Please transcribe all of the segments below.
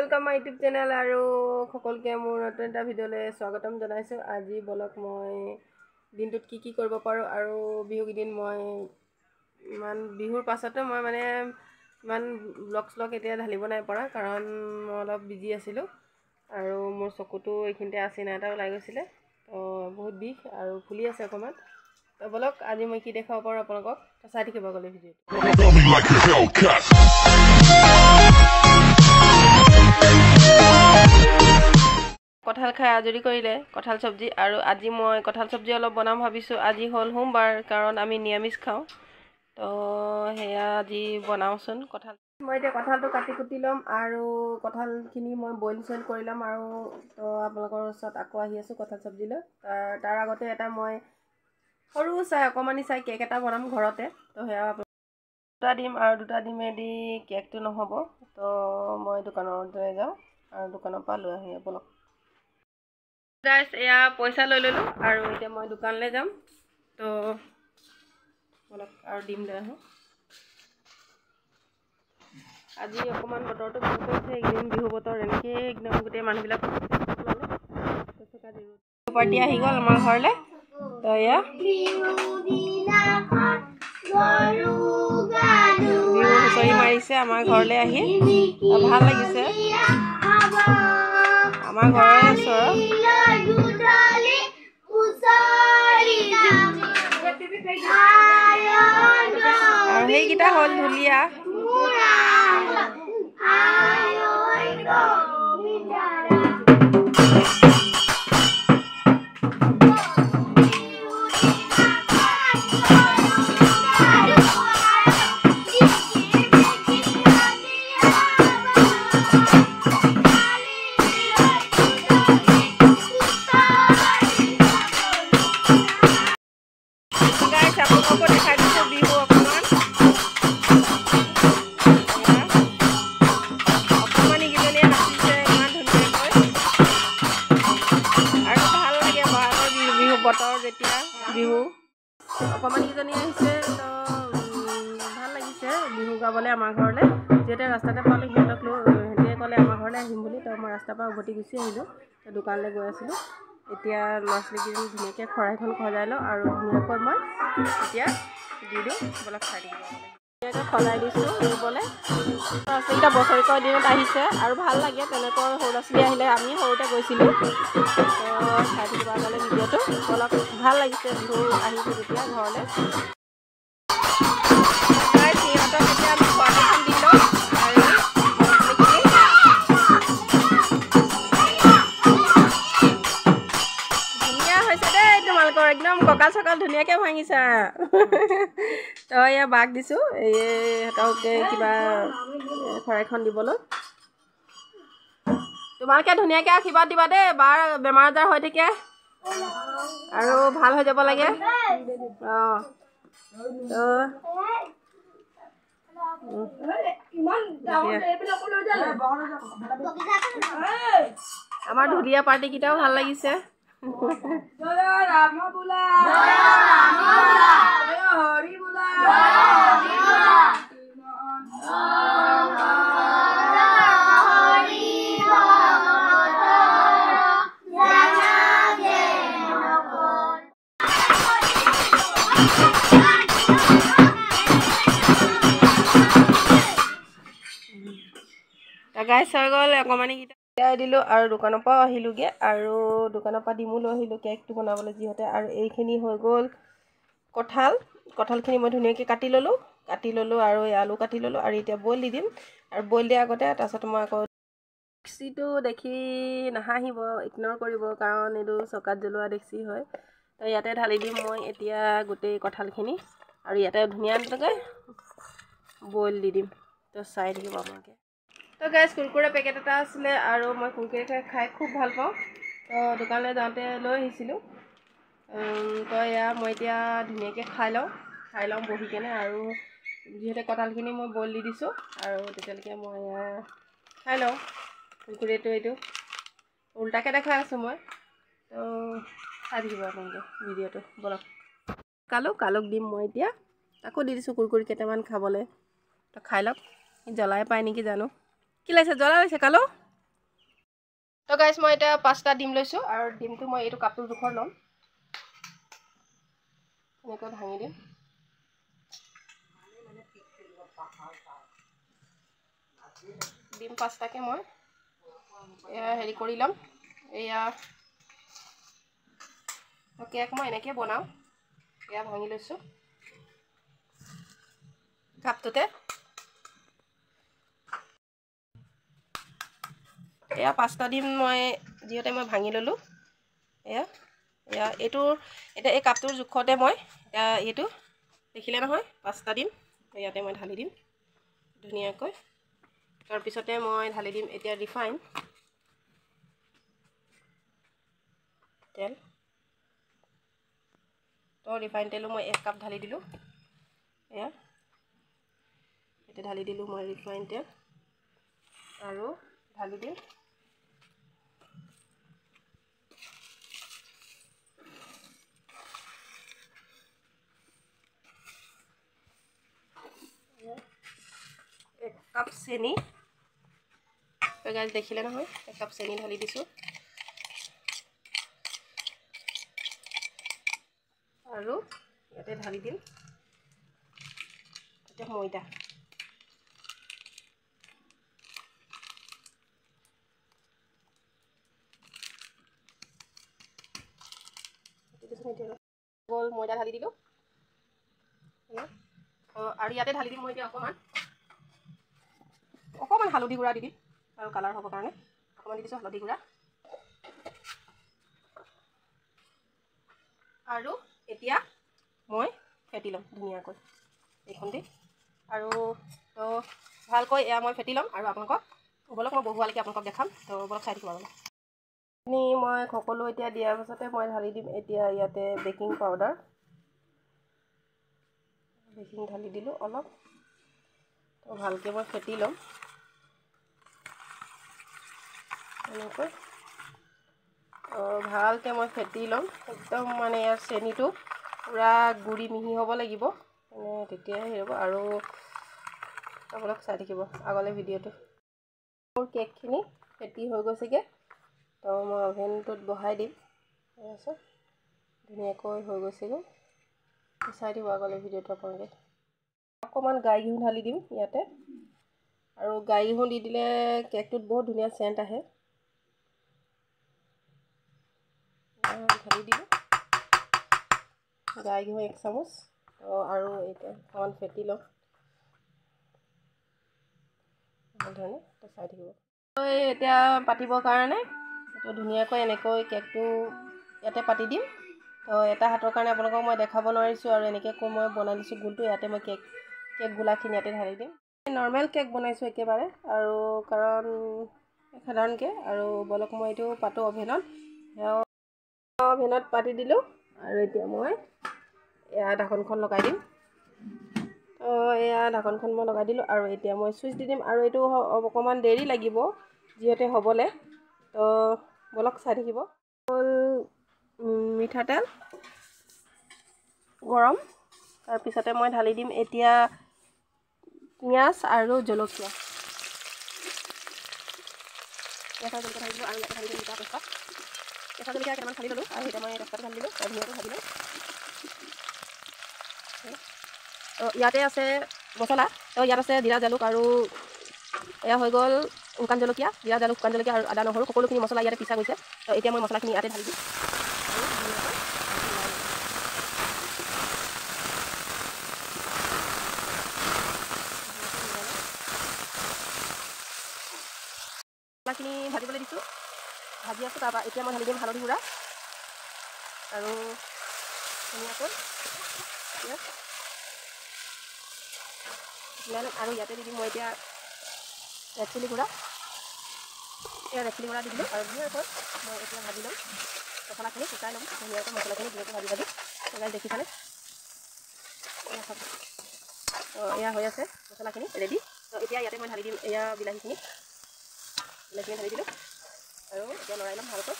Welcome my YouTube channel और सकलोके मोर नतुन एटा भिडिओले स्वागतम जनाइছো। আজি বলক মই দিনটোত কি কৰিব পাৰো আৰু বিহু দিন মই মান বিহুৰ পাছতে মই মানে মান ব্লগ এতিয়া ঢালিব নাই পৰা কাৰণ মই অলপ বিজি আছিলো আৰু মোৰ চকুটো এইখিনতে আছিনা এটা ওলাই গৈছিলে তো বহুত বিষ আৰু ফুলি আছে অকমান। তো বলক আজি মই কি দেখাব পাৰো আপোনালোকক তো চাই থাকিব গলে ভিডিও। कठाल खाई आजरी करिले कठाल सब्जी और आज मैं कठाल सब्जी अलग बनाम भाविसो। आज हल सोमबार कारण आमी निरामिष खाओ तो हेया आज बनाओसन कठाल। मैं इतना कठाल तो काटी कुटी लम और कठालखिनि मैं बइल चइल कर लम और तो आपलोकर ओसत आको आहि आसो कठाल सब्जी लै। तार आगते एटा मैं सरू चाय अकमानी चाय केक एटा बनाम घरते तो हेया दुटा डिम और दुटा डिमेदी केकटो नहब तो मैं दुकानते जाऊँ और दुकानर पा लै आहि आपलोक। गाइस या पैसा लै ललो और इतना मैं दुकान ले जाम तो बोलक और डिम ले आहूँ। आज अकमान बतर तो बहुत अच्छे एकदम बिहु बतर एनेके एकदम गोटे मानुहबिलाक पार्टी आहि गल आमार घरले तो या बिहु हुचरी मारिছে आमार घरले आहि ভাল লাগিছে। आमार घरर ओचर और हेइकिटा हल ढुलिया बतर जेतिया बिहु अकमानीजनी आहिसे तो ভাল লাগিছে बिहु गाबले आमार घरले जेते रास्ताते पालो हितक हेते कले आमार घरले आहिम बुली तो मैं रास्ता पा उभति गुसि आहिलो तो दुकानले गय आसिलो। एतिया लछलिकिनि धुनियाके खराइखन खजाइ लो और धुनियाকৈ मैं एतिया दि दिउ बलक खाइ दिउ धुनियाके खजाइ दिसो रुबले आसेटा बछरिकर दिনত आहिसे और ভাল লাগে तेनेकर सৰু लछली आहिले आमी सरुते गयसिलो तो खाइ दिबा गले भिडिओটো बलक ভাল লাগিছে बिहु आहिसे যেতিয়া घरले गाइस सिहतक এতিয়া আমি খোৱাখন দি লওঁ আৰু ধুনিয়া হৈছে দে তোমালোকৰ একদম ককাল চকাল ধুনিয়াকে ভাঙিছা তো या বাক দিছো এই হেতকে কিবা খৰাইখন দিবলৈ তোমালোকে ধুনিয়াকে আশীৰ্বাদ দিবা দে বাৰ বেমাৰ আজাৰ হৈ থাকে আৰু ভাল হৈ যাব লাগে। আমাৰ ধুলিয়া পাৰ্টি কিটাও ভাল লাগিছে। गाइस হৈ গল অকমানি কিটা দিলো আৰু দোকানৰ পৰা আহিলোগে আৰু দোকানৰ পৰা ডিমু লৈ আহিলো কেকটো বনাবলৈ যিহতে আৰু এইখিনি হৈ গল কঠালখিনি মই ধুনিয়াকে কাটি ললো আৰু আলু কাটি ললো আৰু এতিয়া বইল দি দিম আৰু বইল দিয়া আগতে তাৰছত মই আকৌ ডেক্সিটো দেখি নাহাহিব ইগনোৰ কৰিব কাৰণ এটো চকাত জ্বলোৱা ডেক্সি হয় তো ইয়াতে ঢালি দিম মই এতিয়া গোটেই কঠালখিনি আৰু ইয়াতে ধুনিয়াকৈ বইল দি দিম তো চাই থাকিব আপোনালোকে। तो गैस कुरकुरे पेकेट एटा आছিলে আৰু মই কুৰকুৰে খাই খুব ভাল পাওঁ তো দোকানলৈ যাওঁতে লৈ আহিছিলোঁ তো या মই এতিয়া ধুনিয়াকৈ খাই লওঁ বহি কেনে আৰু যিহেতু কঠালখিনি মই বইল দি দিছোঁ আৰু তেতিয়ালৈকে মই খাই লওঁ কুৰকুৰেটো এইটো উল্টাকৈ দেখাই আছোঁ মই তো চাই থাকিব আপোনালোকে ভিডিঅ'টো বলক। কালুক দিম মই এতিয়া তাকো দি দিছোঁ কুৰকুৰি কেইটামান খাবলৈ তো খাই লওক জ্বলাই পায় নেকি জানো কি লাগিছে জ্বলা লাগিছে কালো তো গাইজ মই এতিয়া 5টা ডিম লৈছোঁ আৰু ডিমটো মই এইটো কাপটোৰ জোখৰ ল'ম। এনেকৈ ভাঙি দিম। ডিম 5টাকে মই এয়া হেৰি কৰি ল'ম। এয়া কেক মই এনেকৈ বনাওঁ। এয়া ভাঙি লৈছোঁ কাপটোতে। এয়া 5টা ডিম মই যিহেতু মই ভাঙি ল'লোঁ। এয়া এইটো এতিয়া এই কাপটোৰ জোখতে মই এইটো দেখিলে নহয় 5টা ডিম ইয়াতে মই ঢালি দিম ধুনীয়াকৈ। তাৰপিছতে মই ঢালি দিম এতিয়া ৰিফাইন তেল। তো ৰিফাইন তেলো মই 1 কাপ ঢালি দিলোঁ। এয়া এতিয়া ঢালি দিলোঁ মই ৰিফাইন তেল আৰু ঢালি দিম কাপ চেনি। গাইজ দেখিলে নহয় 1 কাপ চেনি ঢালি দিছোঁ আৰু ইয়াতে ঢালি দিম এতিয়া ময়দা। গ'ল ময়দা ঢালি দিলোঁ আৰু ইয়াতে ঢালি দিম মই এতিয়া অকণমান হালধি গুড়া দি দিম আৰু কালাৰ হ'বৰ কাৰণে অকণমান দি দিছোঁ হালধি গুড়া। আৰু এতিয়া মই ফেটি ল'ম ধুনীয়াকৈ এইখন দি আৰু তো ভালকৈ এয়া মই ফেটি ল'ম আৰু আপোনালোকক ব'লক মই বহুৱালৈকে আপোনালোকক দেখাম। তো ব'লক চাই থাকিব আৰু মই সকলো এতিয়া দিয়াৰ পাছতে মই ঢালি দিম এতিয়া ইয়াতে বেকিং পাউডাৰ। বেকিং ঢালি দিলোঁ অলপ। তো ভালকৈ মই ফেটি ল'ম এনেকৈ। ভালকৈ মই ফেটি ল'ম একদম মানে ইয়াৰ চেনিটো পূৰা গুড়ি মিহি হ'ব লাগিব তেতিয়াহে হেৰি হ'ব। আৰু আপোনালোক চাই থাকিব আগলৈ ভিডিঅ'টো। মোৰ কেকখিনি ফেটি হৈ গৈছেগৈ। তো মই অভেনটোত বহাই দিম। ধুনীয়াকৈ হৈ গৈছেগৈ। চাই দিব আগলৈ ভিডিঅ'টো আপোনালোকে। অকণমান গাই ঘিউ ঢালি দিম ইয়াতে আৰু গাই ঘিউ দি দিলে কেকটোত বহুত ধুনীয়া চেণ্ট আহে। ঢালি দিলোঁ গাই ঘিউ 1 চামুচ। আৰু এতিয়া অকণমান ফেটি ল'ম ধৰণে। তো চাই থাকিব। এতিয়া পাতিবৰ কাৰণে তো ধুনীয়াকৈ এনেকৈ কেকটো ইয়াতে পাতি দিম। তো এটা হাতৰ কাৰণে আপোনালোকক মই দেখাব নোৱাৰিছোঁ আৰু এনেকৈ মই বনাই দিছোঁ গোলটো। ইয়াতে মই কেক গোলাখিনি ইয়াতে ঢালি দিম। নৰ্মেল কেক বনাইছোঁ একেবাৰে আৰু কাৰণ সাধাৰণকৈ। আৰু বলক মই এইটো পাতোঁ অভেনত। অভেনত পাতি দিলোঁ আৰু এতিয়া মই এয়া ঢাকনখন লগাই দিম। তো এয়া ঢাকনখন মই লগাই দিলোঁ আৰু এতিয়া মই চুইচ দি দিম আৰু এইটো অকণমান দেৰি লাগিব যিহেতু হ'বলৈ। তো বলক চাই থাকিব। হ'ল মিঠাতেল গৰম। তাৰপিছতে মই ঢালি দিম এতিয়া পিঁয়াজ আৰু জলকীয়া। কেঁচা জলকীয়া ঢালি দিলোঁ আৰু ইয়াতে ঢালি দিম দুটা তেজপাত। কেঁচা জলকীয়া কেইটামান ঢালি ল'লোঁ আৰু এতিয়া মই তেজপাত ঢালি দিলোঁ ধুনীয়াকৈ ভাজি ল'ম। ইয়াতে আছে মছলা। তো ইয়াত আছে জিৰা জালুক আৰু এয়া হৈ গ'ল শুকান জলকীয়া। জিৰা জালুক শুকান জলকীয়া আৰু আদা নহৰু সকলোখিনি মছলা ইয়াতে পিছা গৈছে। তো এতিয়া মই মছলাখিনি ইয়াতে ঢালি দিম মছলাখিনি ভাজিবলৈ দিছোঁ। ভাজি আছোঁ। তাৰপৰা এতিয়া মই ঢালি দিম হালধি গুড়া আৰু ধুনীয়াকৈ আৰু ইয়াতে দি দিম মই এতিয়া ৰেড চিলি গুড়া। ৰেড চিলি গুড়া দি দিলোঁ আৰু ধুনীয়াকৈ মই এতিয়া ভাজি ল'ম মছলাখিনি শুকাই ল'ম ধুনীয়াকৈ মছলাখিনি ধুনীয়াকৈ ভাজি এয়া দেখিছানে। এয়া হৈ আছে মছলাখিনি ৰেডি। তো এতিয়া ইয়াতে মই ঢালি দিম এয়া বিলাহীখিনি ঢালি দিলোঁ আৰু এতিয়া লৰাই ল'ম ভালকৈ।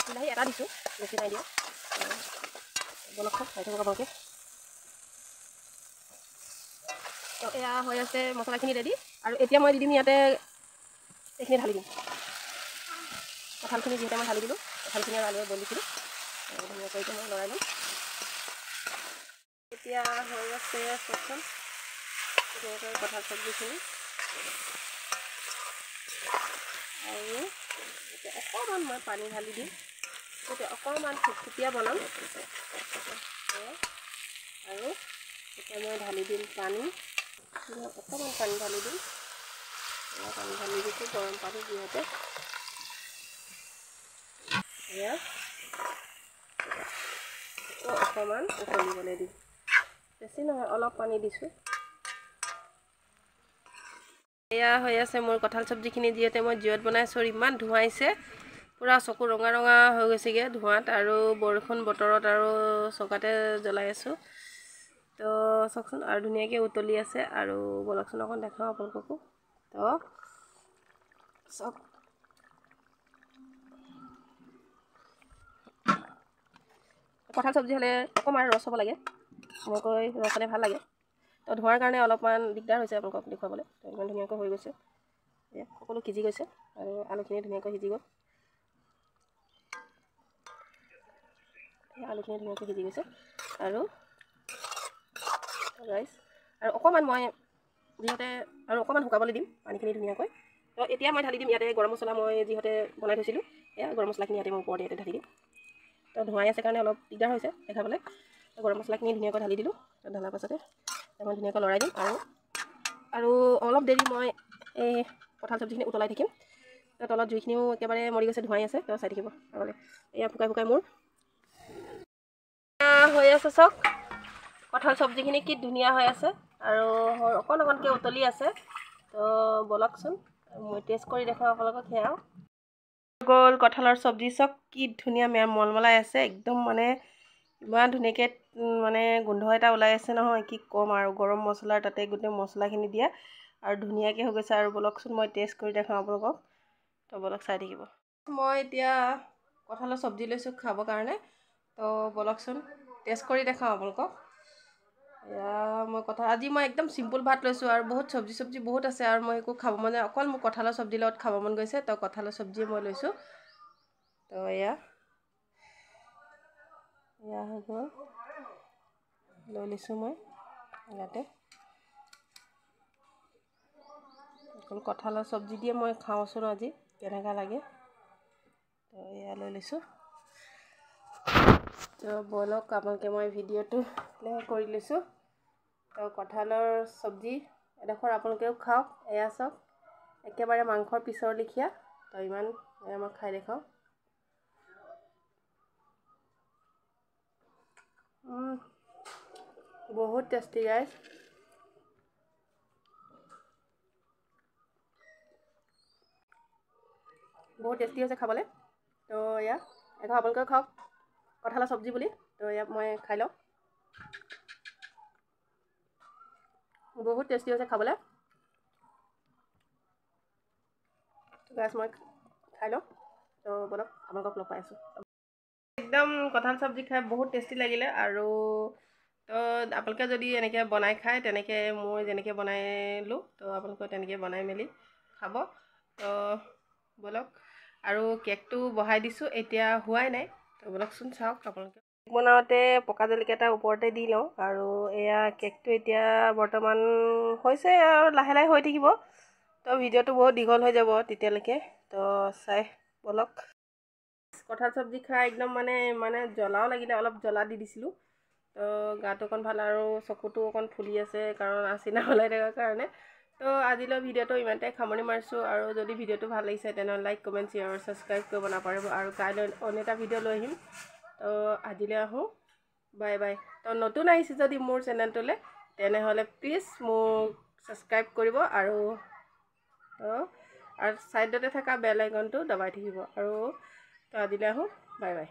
বিলাহী এটা দিছোঁ বেছি নাই দিয়া। বলক চাই থাকক আপোনালোকে। তো এয়া হৈ আছে মছলাখিনি ৰেডি আৰু এতিয়া মই দি দিম ইয়াতে এইখিনি ঢালি দিম কঁঠালখিনি যিহেতু মই ঢালি দিলোঁ কঁঠালখিনি আৰু আলুৱে বইল দিছিলোঁ ধুনীয়াকৈ মই লৰাই দিম এতিয়া হৈ আছে চকচোন ধুনীয়াকৈ কঁঠাল চব্জিখিনি আৰু এতিয়া অকণমান মই পানী ঢালি দিম এতিয়া অকণমান থুপথুপীয়া বনাম আৰু এতিয়া মই ঢালি দিম পানী অকণমান পানী ঢালি দিম পানী ঢালি দিছোঁ গৰম পানী যিহেতু এয়া অকণমান উতলিবলৈ দিম বেছি নহয় অলপ পানী দিছোঁ এয়া হৈ আছে মোৰ কঁঠাল চব্জিখিনি যিহেতু মই জুইত বনাইছোঁ আৰু ইমান ধোঁৱাইছে পুৰা চকু ৰঙা ৰঙা হৈ গৈছেগৈ ধোঁৱাত আৰু বৰষুণ বতৰত আৰু চৌকাতে জ্বলাই আছোঁ তো চাওকচোন আৰু ধুনীয়াকৈ উতলি আছে আৰু বলকচোন অকণ দেখাওঁ আপোনালোককো তো চাওক কঁঠাল চব্জি হ'লে অকণমান ৰস হ'ব লাগে ধুনীয়াকৈ ৰস হ'লে ভাল লাগে তো ধোৱাৰ কাৰণে অলপমান দিগদাৰ হৈছে আপোনালোকক দেখুৱাবলৈ তো ইমান ধুনীয়াকৈ হৈ গৈছে এয়া সকলো সিজি গৈছে আৰু আলুখিনি ধুনীয়াকৈ সিজি গ'ল আলুখিনি ধুনীয়াকৈ সিজি গৈছে আৰু ৰাইচ আৰু অকণমান মই যিহেতু আৰু অকণমান শুকাবলৈ দিম পানীখিনি ধুনীয়াকৈ তো এতিয়া মই ঢালি দিম ইয়াতে গৰম মছলা মই যিহেতু বনাই থৈছিলোঁ এয়া গৰম মছলাখিনি ইয়াতে মই ওপৰতে ঢালি দিম তো ধোঁৱাই আছে কাৰণে অলপ দিগদাৰ হৈছে দেখাবলৈ তো গৰম মছলাখিনি ধুনীয়াকৈ ঢালি দিলোঁ তো ঢলাৰ পাছতে মই ধুনীয়াকৈ লৰাই দিম আৰু অলপ দেৰি মই এই কঁঠাল চব্জিখিনি উতলাই থাকিম তো তলত জুইখিনিও একেবাৰে মৰি গৈছে ধোঁৱাই আছে তো চাই থাকিব আগলৈ এয়া শুকাই শুকাই মোৰ হৈ আছে চাওক কঁঠাল চব্জিখিনি কি ধুনীয়া হৈ আছে আৰু অকণ অকণকৈ উতলি আছে তো বলকচোন মই টেষ্ট কৰি দেখাওঁ আপোনালোকক সেয়াও গ'ল কঁঠালৰ চব্জি চাওক কি ধুনীয়া মলমলাই আছে একদম মানে ইমান ধুনীয়াকৈ মানে গোন্ধ এটা ওলাই আছে নহয় কি ক'ম আৰু গৰম মছলাৰ তাতে গোটেই মছলাখিনি দিয়া আৰু ধুনীয়াকৈ হৈ গৈছে আৰু বলকচোন মই টেষ্ট কৰি দেখাওঁ আপোনালোকক তো বলক চাই থাকিব মই এতিয়া কঁঠালৰ চব্জি লৈছোঁ খাবৰ কাৰণে তো বলকচোন টেষ্ট কৰি দেখাওঁ আপোনালোকক এয়া মই আজি মই একদম চিম্পুল ভাত লৈছোঁ আৰু বহুত চব্জি বহুত আছে আৰু মই একো খাব মন যায় অকল মোক কঁঠালৰ চব্জিৰ লগত খাব মন গৈছে তো কঁঠালৰ চব্জিয়ে মই লৈছোঁ তো এয়া হৈ গ'ল লৈ লৈছোঁ মই ইয়াতে অকল কঁঠালৰ চব্জি দিয়ে মই খাওঁচোন আজি কেনেকুৱা লাগে তো এয়া লৈ লৈছোঁ তো বলক আপোনালোকে মই ভিডিঅ'টো প্লে কৰি লৈছোঁ তো কঁঠালৰ চব্জি এডোখৰ আপোনালোকেও খাওক এয়া চাওক একেবাৰে মাংসৰ পিছৰ লেখীয়া তো ইমান মই খাই দেখাওঁ বহুত টেষ্টি গাইজ বহুত টেষ্টি হৈছে খাবলৈ তো এয়া এডোখৰ আপোনালোকেও খাওক কঁঠালৰ চব্জি বুলি তো ইয়াক মই খাই লওঁ বহুত টেষ্টি হৈছে খাবলৈ গাইজ মই খাই লওঁ তো বলক আপোনালোকক লগ পাই আছোঁ একদম কঁঠাল চব্জি খাই বহুত টেষ্টি লাগিলে আৰু তো আপোনালোকে যদি এনেকৈ বনাই খায় তেনেকৈ মই যেনেকৈ বনালোঁ তো আপোনালোকে তেনেকৈ বনাই মেলি খাব তো বলক আৰু কেকটো বহাই দিছোঁ এতিয়া হোৱাই নাই তো বলকচোন চাওক আপোনালোকে কেক বনাওঁতে পকা জলকীয়া এটা ওপৰতে দি লওঁ আৰু এয়া কেকটো এতিয়া বৰ্তমান হৈছে আৰু লাহে লাহে হৈ থাকিব তো ভিডিঅ'টো বহুত দীঘল হৈ যাব তেতিয়ালৈকে তো চাই বলক কঁঠাল চব্জি খাই একদম মানে জ্বলাও লাগিলে অলপ জ্বলা দি দিছিলোঁ তো গাটো অকণ ভাল আৰু চকুটো অকণ ফুলি আছে কাৰণ আচিনা ওলাই থকাৰ কাৰণে তো আজিলৈ ভিডিঅ'টো ইমানতে সামৰণি মাৰিছোঁ আৰু যদি ভিডিঅ'টো ভাল লাগিছে তেনেহ'লে লাইক কমেণ্ট শ্বেয়াৰ আৰু ছাবস্ক্ৰাইব কৰিব নাপাহৰিব আৰু কাইলৈ অন্য এটা ভিডিঅ' লৈ আহিম তো আজিলৈ আহোঁ বাই বাই তো নতুন আহিছে যদি মোৰ চেনেলটোলৈ তেনেহ'লে প্লিজ মোক ছাবস্ক্ৰাইব কৰিব আৰু ছাইডতে থকা বেল আইকনটো দবাই থাকিব আৰু তো আজিলৈ আহোঁ বাই বাই